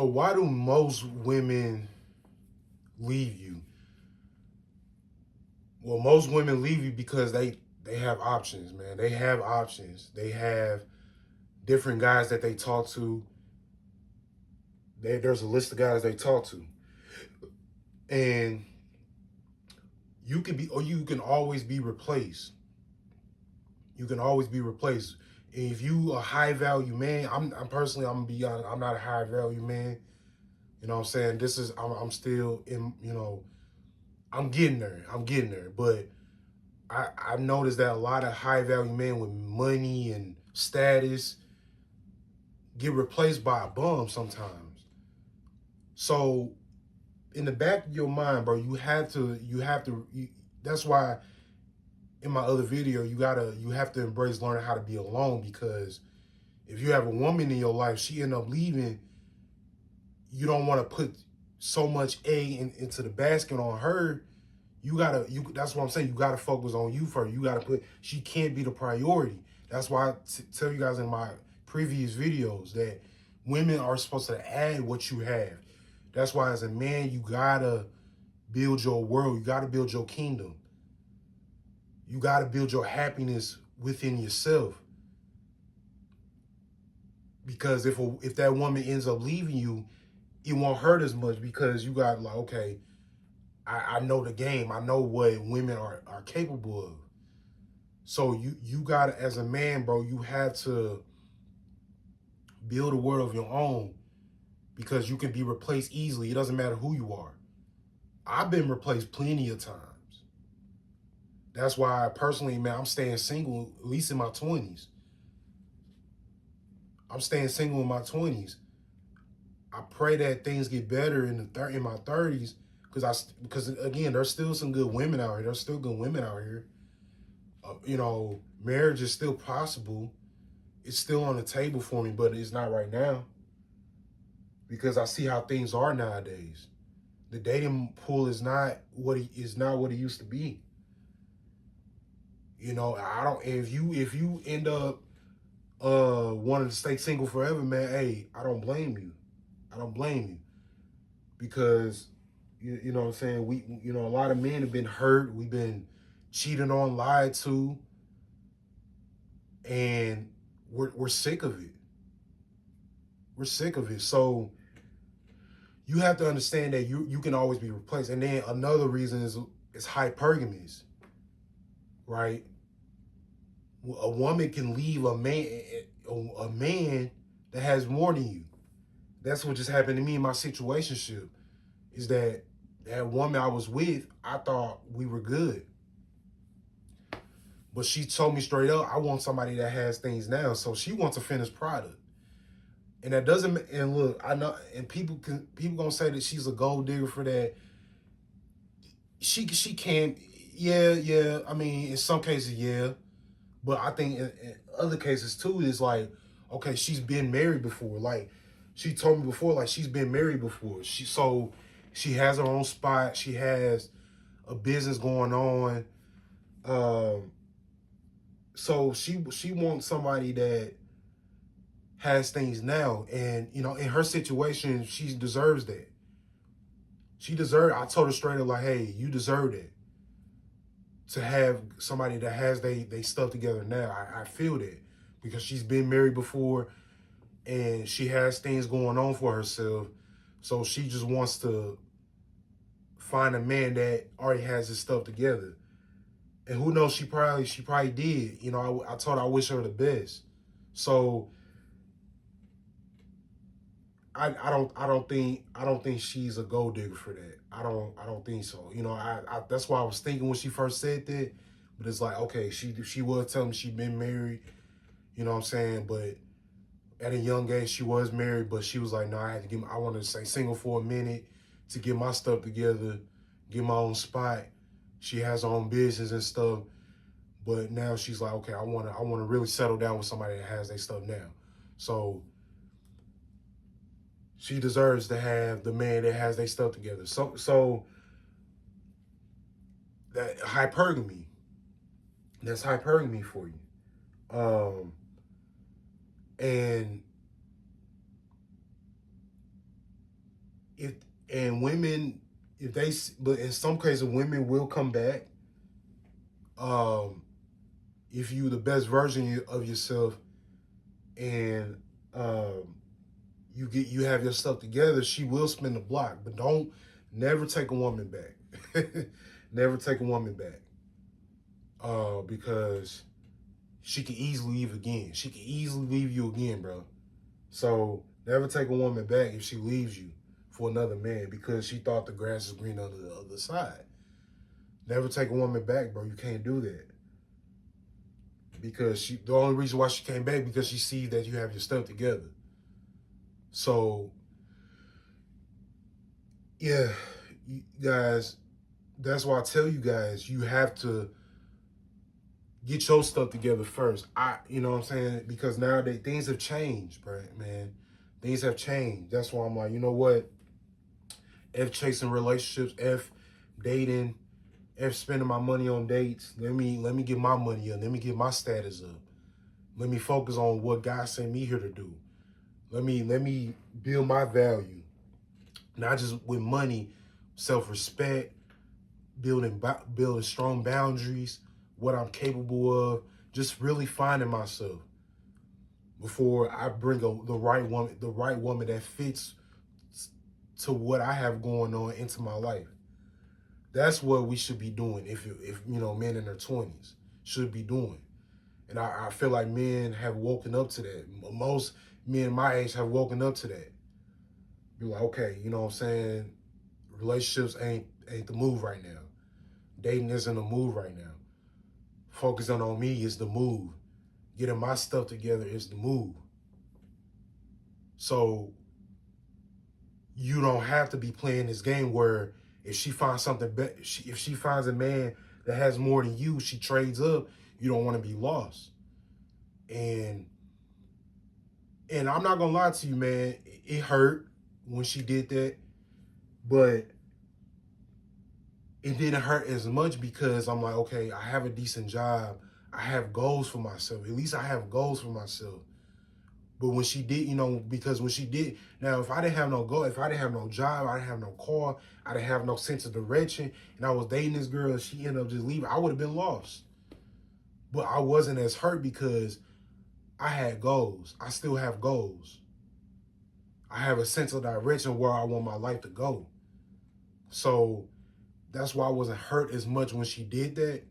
So why do most women leave you? Well, most women leave you because they have options, man. They have options. They have different guys that they talk to. There's a list of guys they talk to, and you can be, or you can always be replaced. You can always be replaced. If you a high value man, I'm personally, I'm gonna be honest, I'm not a high value man. You know what I'm saying? I'm still in, I'm getting there. I'm getting there. But I've noticed that a lot of high value men with money and status get replaced by a bum sometimes. So in the back of your mind, bro, that's why in my other video, you have to embrace learning how to be alone, because if you have a woman in your life, she end up leaving, you don't want to put so much into the basket on her. That's what I'm saying. You gotta focus on you first. She can't be the priority. That's why tell you guys in my previous videos that women are supposed to add what you have. That's why as a man, you gotta build your world. You gotta build your kingdom. You gotta build your happiness within yourself. Because if that woman ends up leaving you, it won't hurt as much, because you got like, okay, I know the game. I know what women are capable of. So you got to, as a man, bro, you have to build a world of your own, because you can be replaced easily. It doesn't matter who you are. I've been replaced plenty of times. That's why personally, man, I'm staying single at least in my 20s. I'm staying single in my 20s. I pray that things get better in my 30s, because again, there's still some good women out here. There's still good women out here. Marriage is still possible. It's still on the table for me, but it's not right now, because I see how things are nowadays. The dating pool is not what it used to be. I don't. If you end up wanting to stay single forever, man, hey, I don't blame you. I don't blame you, because you know what I'm saying. A lot of men have been hurt. We've been cheated on, lied to, and we're sick of it. We're sick of it. So you have to understand that you can always be replaced. And then another reason is hypergamy, right? A woman can leave a man that has more than you. That's what just happened to me in my situationship. Is that woman I was with, I thought we were good, but she told me straight up, I want somebody that has things now. So she wants a finished product. And that doesn't. And look, I know, and people gonna say that she's a gold digger for that. She can't. Yeah. I mean, in some cases, yeah, but I think in other cases too, is like, okay, she's been married before. Like she told me before, like she's been married before. She has her own spot. She has a business going on. Um, so she wants somebody that has things now, and in her situation, she deserves that. I told her straight up, like, hey, you deserve it, to have somebody that has they stuff together now. I feel that, because she's been married before, and she has things going on for herself. So she just wants to find a man that already has his stuff together. And who knows, she probably did. I told her I wish her the best. So I don't think she's a gold digger for that. I don't think so. That's why I was thinking when she first said that. But it's like, okay, she was telling me she'd been married, you know what I'm saying? But at a young age she was married, but she was like, no, I wanted to stay single for a minute to get my stuff together, get my own spot. She has her own business and stuff. But now she's like, okay, I wanna really settle down with somebody that has their stuff now. So she deserves to have the man that has their stuff together. So that hypergamy, that's hypergamy for you. Um, and if and women, if they, but in some cases, women will come back. Um, if you the best version of yourself, and um, you have your stuff together, she will spin the block. But don't never take a woman back. Never take a woman back. Because she can easily leave again. She can easily leave you again, bro. So never take a woman back if she leaves you for another man because she thought the grass is green on the other side. Never take a woman back, bro. You can't do that. Because the only reason why she came back because she sees that you have your stuff together. So yeah, you guys, that's why I tell you guys, you have to get your stuff together first. You know what I'm saying? Because nowadays things have changed, bro, man. Things have changed. That's why I'm like, you know what? F chasing relationships, F dating, F spending my money on dates. Let me get my money up. Let me get my status up. Let me focus on what God sent me here to do. Let me build my value. Not just with money, self-respect, building strong boundaries, what I'm capable of, just really finding myself before I bring the right woman that fits to what I have going on into my life. That's what we should be doing if men in their 20s should be doing. And I feel like men have woken up to that. Most men my age have woken up to that. You're like, okay, you know what I'm saying? Relationships ain't the move right now. Dating isn't a move right now. Focusing on me is the move. Getting my stuff together is the move. So you don't have to be playing this game where if she finds something better, if she finds a man that has more than you, she trades up. You don't want to be lost. And I'm not gonna lie to you, man. It hurt when she did that, but it didn't hurt as much because I'm like, okay, I have a decent job. I have goals for myself. At least I have goals for myself. But when she did, because when she did, now if I didn't have no goal, if I didn't have no job, I didn't have no car, I didn't have no sense of direction, and I was dating this girl and she ended up just leaving, I would have been lost. But I wasn't as hurt because I had goals. I still have goals. I have a sense of direction where I want my life to go. So that's why I wasn't hurt as much when she did that.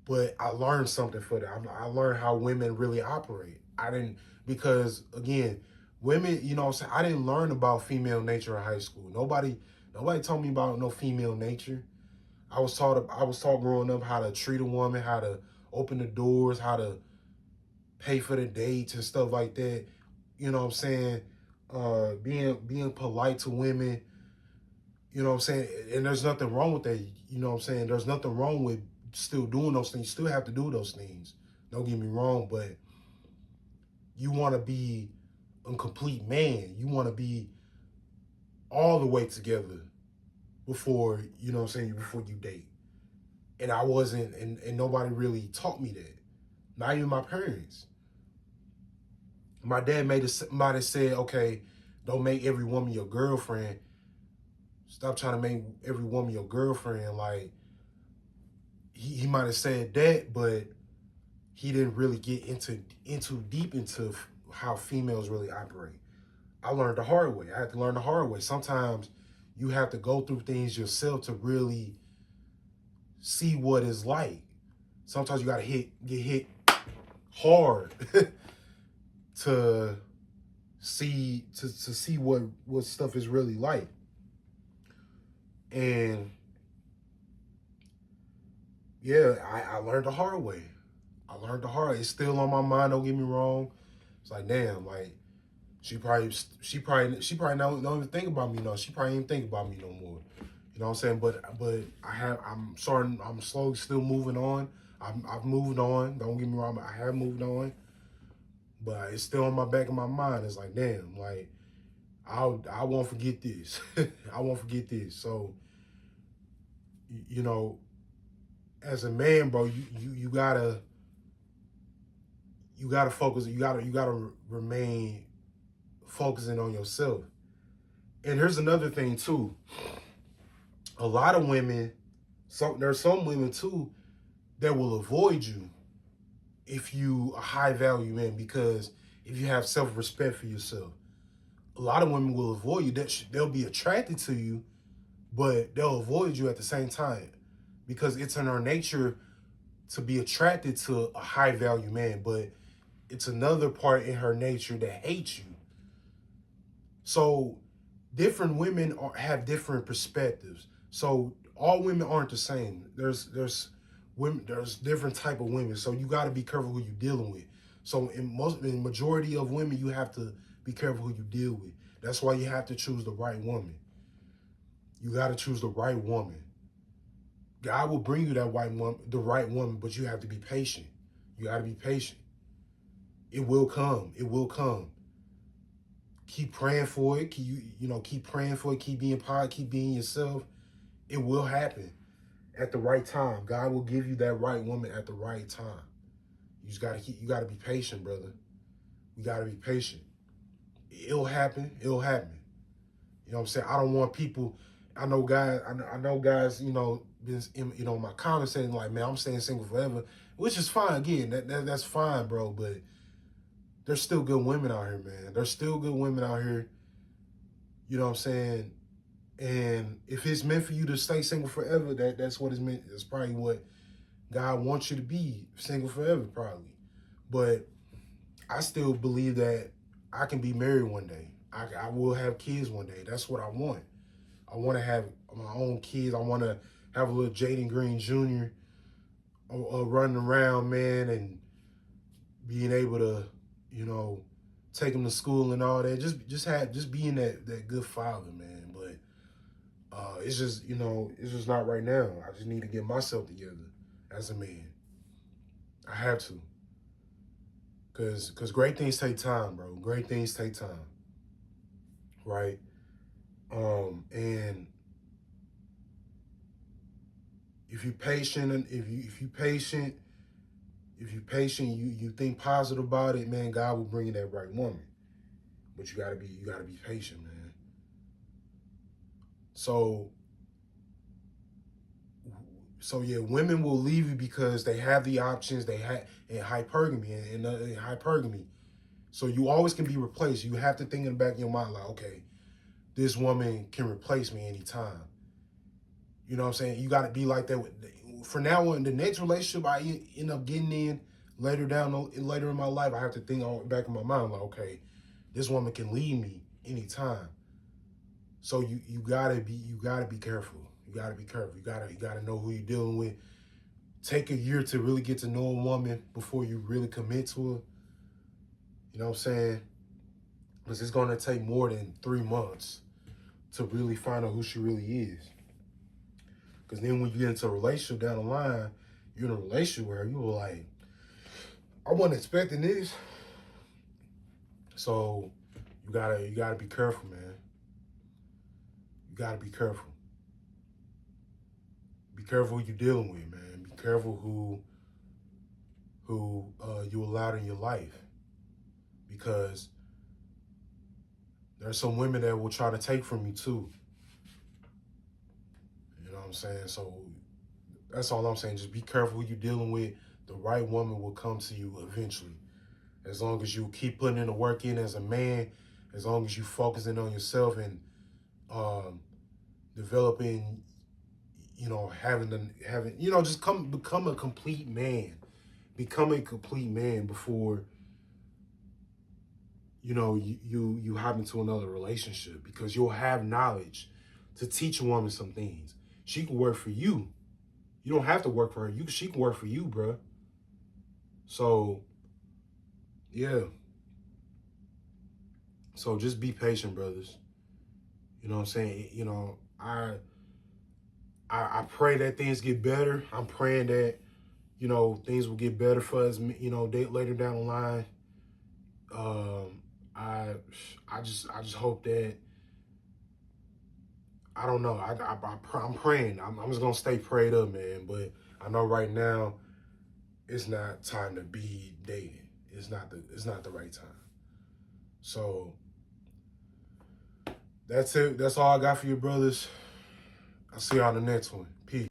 But I learned something for that. I learned how women really operate. Because again, women, I didn't learn about female nature in high school. Nobody told me about no female nature. I was taught growing up how to treat a woman, how to open the doors, how to pay for the dates and stuff like that. You know what I'm saying? Being polite to women. You know what I'm saying? And there's nothing wrong with that. You know what I'm saying? There's nothing wrong with still doing those things. You still have to do those things. Don't get me wrong, but you want to be a complete man. You want to be all the way together before, before you date. And I wasn't, and nobody really taught me that. Not even my parents. My dad might have said, okay, don't make every woman your girlfriend. Stop trying to make every woman your girlfriend. Like, he might have said that, but he didn't really get into deep into how females really operate. I learned the hard way. I had to learn the hard way. Sometimes you have to go through things yourself to really see what it's like. Sometimes you gotta get hit hard to see what stuff is really like. And yeah, I learned the hard way. I learned the hard way. It's still on my mind, don't get me wrong. It's like, damn, like she probably don't even think about me no. She probably ain't think about me no more. You know what I'm saying? But I'm slowly still moving on. I've moved on. Don't get me wrong, I have moved on. But it's still on my back of my mind. It's like, damn, like I won't forget this. I won't forget this. So, as a man, bro, you gotta focus. You gotta remain focusing on yourself. And here's another thing too. A lot of women, there's some women too that will avoid you if you a high value man, because if you have self-respect for yourself. A lot of women will avoid you. They'll be attracted to you, but they'll avoid you at the same time because it's in our nature to be attracted to a high value man, but it's another part in her nature that hates you. So different women have different perspectives. So all women aren't the same. There's women, there's different type of women. So you got to be careful who you're dealing with. So in majority of women, you have to be careful who you deal with. That's why you have to choose the right woman. You got to choose the right woman. God will bring you that the right woman, but you have to be patient. You got to be patient. It will come. It will come. Keep praying for it. Keep praying for it. Keep being positive. Keep being yourself. It will happen at the right time. God will give you that right woman at the right time. You got to be patient, brother. You got to be patient. It'll happen. It'll happen. You know what I'm saying? I don't want people. I know guys. Been in my comments saying like, man, I'm staying single forever, which is fine. Again, that's fine, bro. But there's still good women out here, man. There's still good women out here. You know what I'm saying? And if it's meant for you to stay single forever, that's what it's meant. That's probably what God wants you to be, single forever, probably. But I still believe that I can be married one day. I will have kids one day. That's what I want. I want to have my own kids. I want to have a little Jaden Green Jr. Running around, man, and being able to, take him to school and all that. Just being that good father, man. But it's just not right now. I just need to get myself together as a man. I have to. Cause great things take time, bro. Great things take time. Right? And if you're patient and if you patient, you think positive about it, man, God will bring you that right woman. But you gotta be patient, man. So yeah, women will leave you because they have the options. They have in hypergamy. So you always can be replaced. You have to think in the back of your mind like, okay, this woman can replace me anytime. You know what I'm saying? You got to be like that. For now on, the next relationship I end up getting in later in my life, I have to think on the back of my mind like, okay, this woman can leave me anytime. So you gotta be careful. You gotta be careful. You gotta know who you're dealing with. Take a year to really get to know a woman before you really commit to her. You know what I'm saying? Because it's gonna take more than 3 months to really find out who she really is. Because then when you get into a relationship down the line, you're in a relationship where you were like, I wasn't expecting this. So you gotta be careful, man. You gotta be careful. Be careful who you're dealing with, man. Be careful who you allowed in your life. Because there's some women that will try to take from you too. You know what I'm saying? So that's all I'm saying. Just be careful who you're dealing with. The right woman will come to you eventually. As long as you keep putting in the work in as a man, as long as you focusing on yourself and developing, just become a complete man. Become a complete man before, you hop into another relationship, because you'll have knowledge to teach a woman some things. She can work for you. You don't have to work for her. She can work for you, bro. So, yeah. So just be patient, brothers. You know what I'm saying? I pray that things get better. I'm praying that, things will get better for us, later down the line. I just hope that, I don't know. I'm praying. I'm just gonna stay prayed up, man. But I know right now, it's not time to be dating. It's not the right time. So That's it. That's all I got for you, brothers. I'll see you on the next one. Peace.